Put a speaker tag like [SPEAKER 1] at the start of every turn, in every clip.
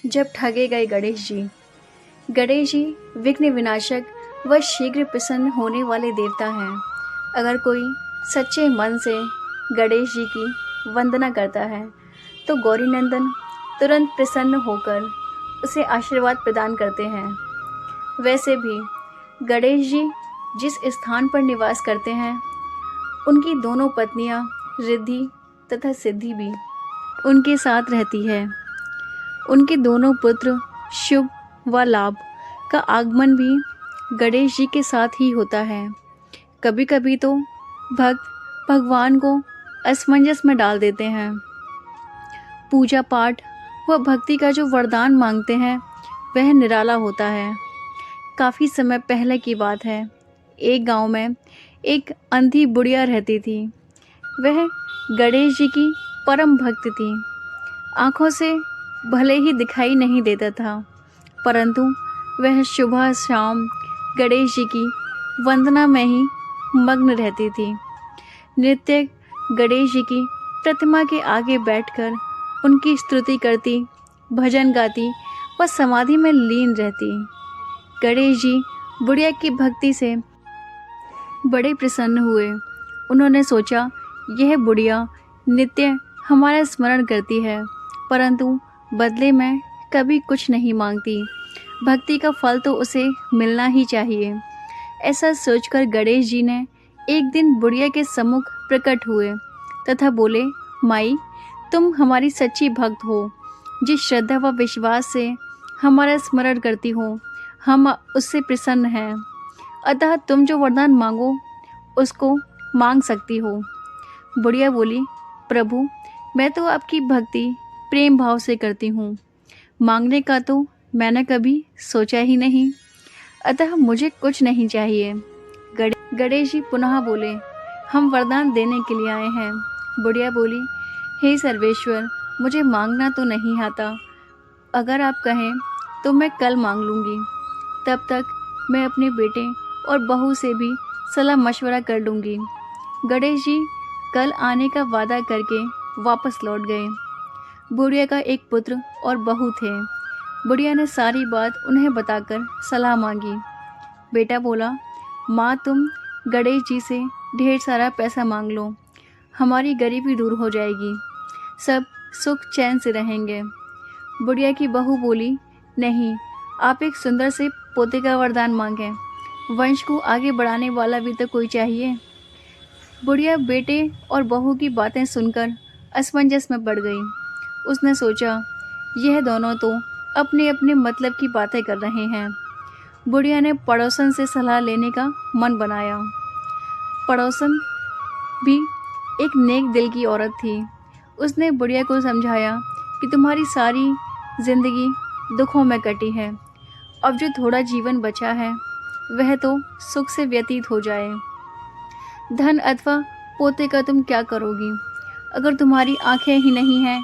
[SPEAKER 1] जब ठगे गए गणेश जी। गणेश जी विघ्न विनाशक व शीघ्र प्रसन्न होने वाले देवता हैं। अगर कोई सच्चे मन से गणेश जी की वंदना करता है तो गौरी नंदन तुरंत प्रसन्न होकर उसे आशीर्वाद प्रदान करते हैं। वैसे भी गणेश जी जिस स्थान पर निवास करते हैं उनकी दोनों पत्नियां रिद्धि तथा सिद्धि भी उनके साथ रहती है। उनके दोनों पुत्र शुभ व लाभ का आगमन भी गणेश जी के साथ ही होता है। कभी कभी तो भक्त भगवान को असमंजस में डाल देते हैं। पूजा पाठ व भक्ति का जो वरदान मांगते हैं वह निराला होता है। काफ़ी समय पहले की बात है। एक गांव में एक अंधी बुढ़िया रहती थी। वह गणेश जी की परम भक्त थी। आँखों से भले ही दिखाई नहीं देता था, परंतु वह सुबह शाम गणेश जी की वंदना में ही मग्न रहती थी। नित्य गणेश जी की प्रतिमा के आगे बैठकर उनकी स्तुति करती, भजन गाती व समाधि में लीन रहती। गणेश जी बुढ़िया की भक्ति से बड़े प्रसन्न हुए। उन्होंने सोचा, यह बुढ़िया नित्य हमारा स्मरण करती है, परंतु बदले में कभी कुछ नहीं मांगती। भक्ति का फल तो उसे मिलना ही चाहिए। ऐसा सोचकर गणेश जी ने एक दिन बुढ़िया के सम्मुख प्रकट हुए तथा बोले, माई, तुम हमारी सच्ची भक्त हो। जिस श्रद्धा व विश्वास से हमारा स्मरण करती हो, हम उससे प्रसन्न हैं। अतः तुम जो वरदान मांगो उसको मांग सकती हो। बुढ़िया बोली, प्रभु, मैं तो आपकी भक्ति प्रेम भाव से करती हूँ। मांगने का तो मैंने कभी सोचा ही नहीं, अतः मुझे कुछ नहीं चाहिए। गणेश जी पुनः बोले, हम वरदान देने के लिए आए हैं। बुढ़िया बोली, हे सर्वेश्वर, मुझे मांगना तो नहीं आता। अगर आप कहें तो मैं कल मांग लूँगी। तब तक मैं अपने बेटे और बहू से भी सलाह मशवरा कर लूँगी। गणेश जी कल आने का वादा करके वापस लौट गए। बुढ़िया का एक पुत्र और बहू थे। बुढ़िया ने सारी बात उन्हें बताकर सलाह मांगी। बेटा बोला, माँ, तुम गणेश जी से ढेर सारा पैसा मांग लो, हमारी गरीबी दूर हो जाएगी, सब सुख चैन से रहेंगे। बुढ़िया की बहू बोली, नहीं, आप एक सुंदर से पोते का वरदान मांगें, वंश को आगे बढ़ाने वाला भी तो कोई चाहिए। बुढ़िया बेटे और बहू की बातें सुनकर असमंजस में पड़ गई। उसने सोचा, यह दोनों तो अपने अपने मतलब की बातें कर रहे हैं। बुढ़िया ने पड़ोसन से सलाह लेने का मन बनाया। पड़ोसन भी एक नेक दिल की औरत थी। उसने बुढ़िया को समझाया कि तुम्हारी सारी जिंदगी दुखों में कटी है, अब जो थोड़ा जीवन बचा है वह तो सुख से व्यतीत हो जाए। धन अथवा पोते का तुम क्या करोगी? अगर तुम्हारी आंखें ही नहीं हैं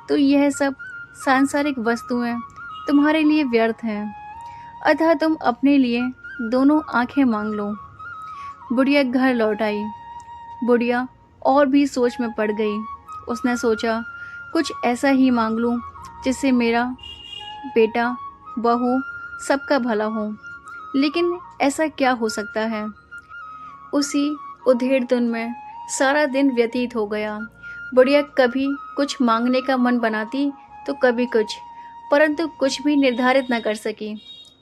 [SPEAKER 1] तो यह सब सांसारिक वस्तुएं तुम्हारे लिए व्यर्थ हैं। अतः तुम अपने लिए दोनों आंखें मांग लो। बुढ़िया घर लौट आई। बुढ़िया और भी सोच में पड़ गई। उसने सोचा, कुछ ऐसा ही मांग लूं जिससे मेरा बेटा, बहू, सबका भला हो। लेकिन ऐसा क्या हो सकता है? उसी उधेड़-धुन में सारा दिन व्यतीत हो गया। बुढ़िया कभी कुछ मांगने का मन बनाती तो कभी कुछ, परंतु कुछ भी निर्धारित न कर सकी।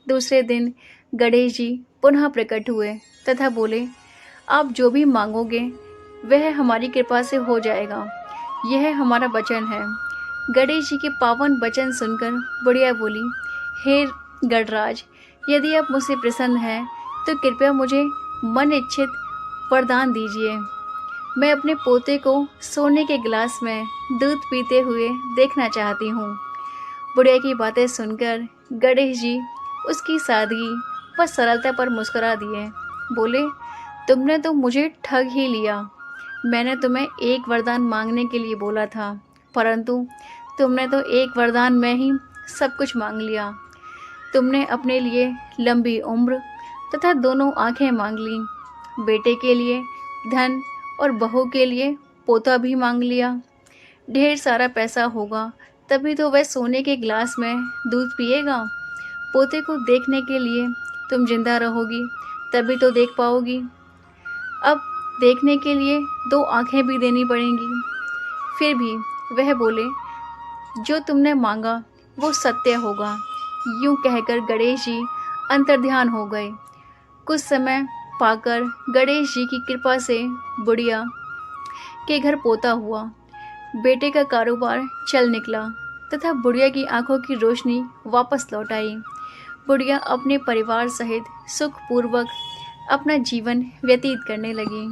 [SPEAKER 1] दूसरे दिन गणेश जी पुनः प्रकट हुए तथा बोले, आप जो भी मांगोगे वह हमारी कृपा से हो जाएगा, यह हमारा वचन है। गणेश जी के पावन वचन सुनकर बुढ़िया बोली, हे गणराज, यदि आप मुझसे प्रसन्न हैं तो कृपया मुझे मन इच्छित वरदान दीजिए। मैं अपने पोते को सोने के गिलास में दूध पीते हुए देखना चाहती हूँ। बुढ़िया की बातें सुनकर गणेश जी उसकी सादगी व सरलता पर मुस्कुरा दिए। बोले, तुमने तो मुझे ठग ही लिया। मैंने तुम्हें एक वरदान मांगने के लिए बोला था, परंतु तुमने तो एक वरदान में ही सब कुछ मांग लिया। तुमने अपने लिए लंबी उम्र तथा दोनों आंखें मांग ली, बेटे के लिए धन और बहू के लिए पोता भी मांग लिया। ढेर सारा पैसा होगा तभी तो वह सोने के ग्लास में दूध पिएगा। पोते को देखने के लिए तुम जिंदा रहोगी, तभी तो देख पाओगी। अब देखने के लिए 2 आंखें भी देनी पड़ेंगी। फिर भी वह बोले, जो तुमने मांगा वो सत्य होगा। यूं कहकर गणेश जी अंतर्ध्यान हो गए। कुछ समय पाकर गणेश जी की कृपा से बुढ़िया के घर पोता हुआ। बेटे का कारोबार चल निकला तथा बुढ़िया की आंखों की रोशनी वापस लौट आई। बुढ़िया अपने परिवार सहित सुखपूर्वक अपना जीवन व्यतीत करने लगी।